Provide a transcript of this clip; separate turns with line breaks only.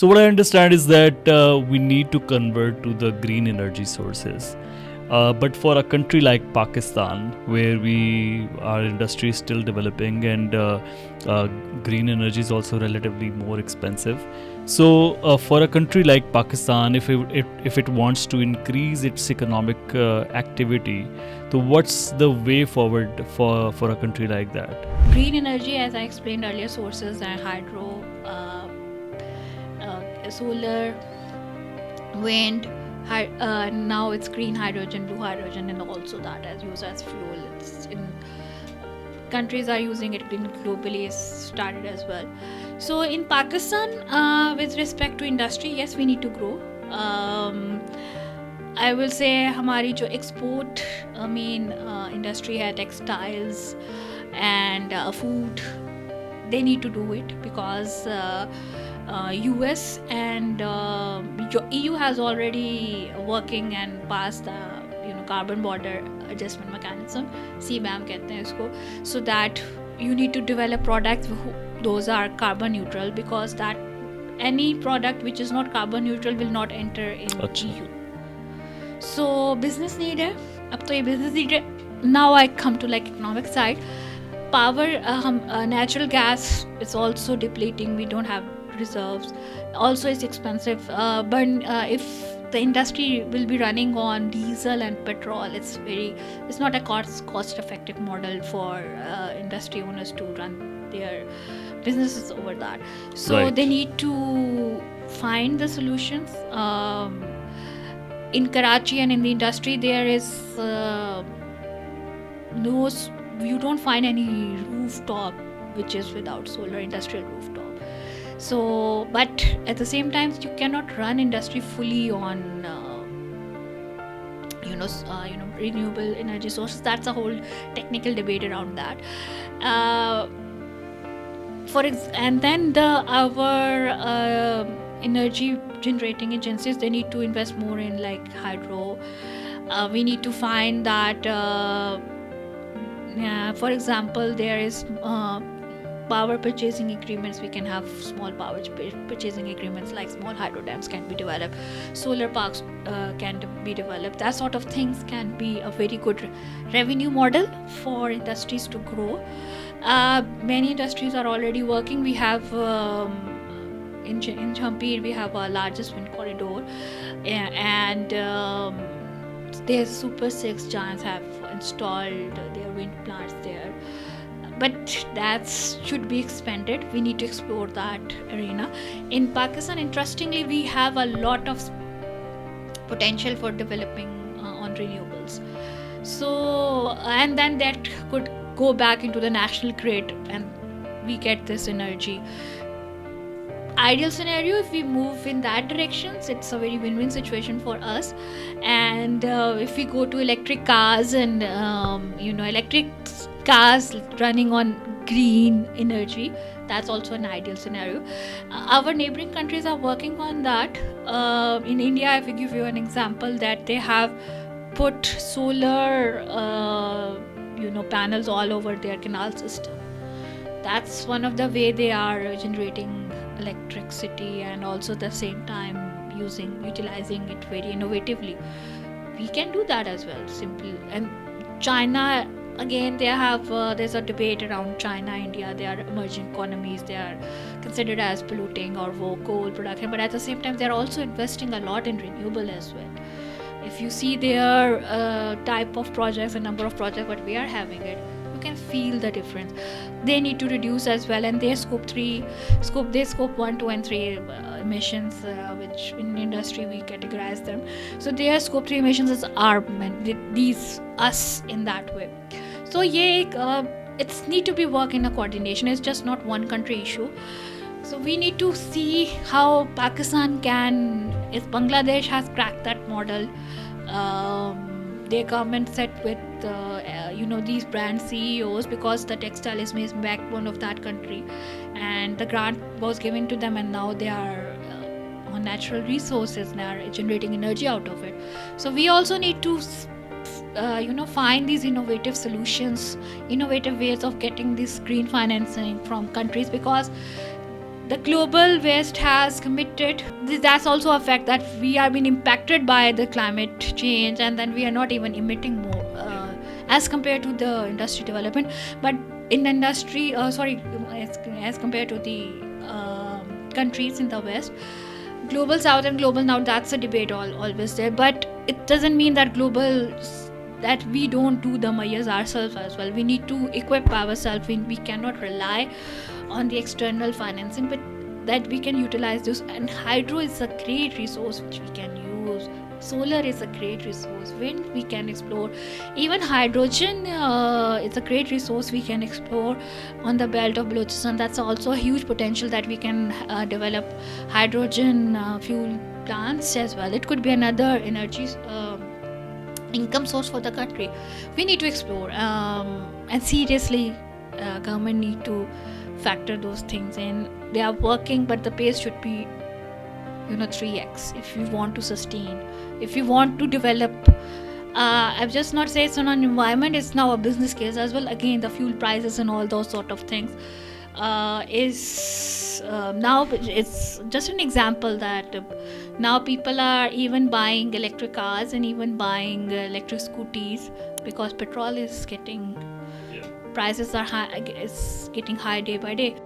So what I understand is that we need to convert to the green energy sources. But for a country like Pakistan, where our industry is still developing and green energy is also relatively more expensive. So for a country like Pakistan, if it wants to increase its economic activity, so what's the way forward for a country like that?
Green energy, as I explained earlier, sources are hydro, solar, wind. Now it's green hydrogen, blue hydrogen, and also that as used as fuel. It's in countries are using it globally. It's started as well. So in Pakistan, with respect to industry, yes, we need to grow. I will say हमारी जो export main industry है, textiles and food, they need to do it because US and EU has already working and passed the carbon border adjustment mechanism, CBAM कहते हैं इसको, so that you need to develop products those are carbon neutral, because that any product which is not carbon neutral will not enter in EU. So business need है, अब तो ये business need है. Now I come to like economic side. Power, natural gas is also depleting. We don't have reserves. Also, it's expensive. But if the industry will be running on diesel and petrol, it's not a cost-effective model for industry owners to run their businesses over that. So
Right.
They need to find the solutions. In Karachi and in the industry, there is you don't find any rooftop which is without solar, industrial rooftop. So, but at the same time, you cannot run industry fully on renewable energy sources. That's a whole technical debate around that. And then our energy generating agencies, they need to invest more in like hydro. We need to find that for example, there is power purchasing agreements. We can have small power purchasing agreements, like small hydro dams can be developed, solar parks can be developed. That sort of things can be a very good revenue model for industries to grow. Many industries are already working. We have in Jhampir, we have our largest wind corridor, and their Super 6 giants have installed their wind plants there. But that should be expanded. We need to explore that arena. In Pakistan, interestingly, we have a lot of potential for developing on renewables. So, and then that could go back into the national grid and we get this energy. Ideal scenario, if we move in that direction, it's a very win-win situation for us. And if we go to electric cars and electric cars running on green energy, that's also an ideal scenario. Our neighboring countries are working on that. In India, if I give you an example, that they have put solar panels all over their canal system. That's one of the way they are generating electricity, and also at the same time utilizing it very innovatively. We can do that as well, simply. And China, again, there's a debate around China, India. They are emerging economies. They are considered as polluting or coal production, but at the same time, they are also investing a lot in renewable as well. If you see their type of projects, the number of projects what we are having it, you can feel the difference. They need to reduce as well, and their scope 1, 2 and 3 emissions, which in industry we categorize them. So their scope 3 emissions are us in that way. So it's need to be work in a coordination. It's just not one country issue. So we need to see how Pakistan if Bangladesh has cracked that model. Their government set with these brand CEOs, because the textile is backbone of that country, and the grant was given to them, and now they are on natural resources and are generating energy out of it. So we also need to find these innovative solutions, innovative ways of getting this green financing from countries, because the global west has committed. That's also a fact that we are being impacted by the climate change, and then we are not even emitting more as compared to the industry development. But in the industry, as compared to the countries in the west, global south and global north, that's a debate always there. But it doesn't mean that that we don't do the measures ourselves as well. We need to equip ourselves. We cannot rely on the external financing, but that we can utilize this. And hydro is a great resource which we can use. Solar is a great resource. Wind we can explore. Even hydrogen is a great resource we can explore on the belt of Balochistan. That's also a huge potential that we can develop hydrogen fuel plants as well. It could be another energy income source for the country. We need to explore, and seriously, government need to factor those things in. They are working, but the pace should be 3x if you want to sustain, if you want to develop. I've just not said it's on an environment, it's now a business case as well. Again, the fuel prices and all those sort of things is now it's just an example that now people are even buying electric cars and even buying electric scooties because petrol is getting prices are high, it's getting high day by day.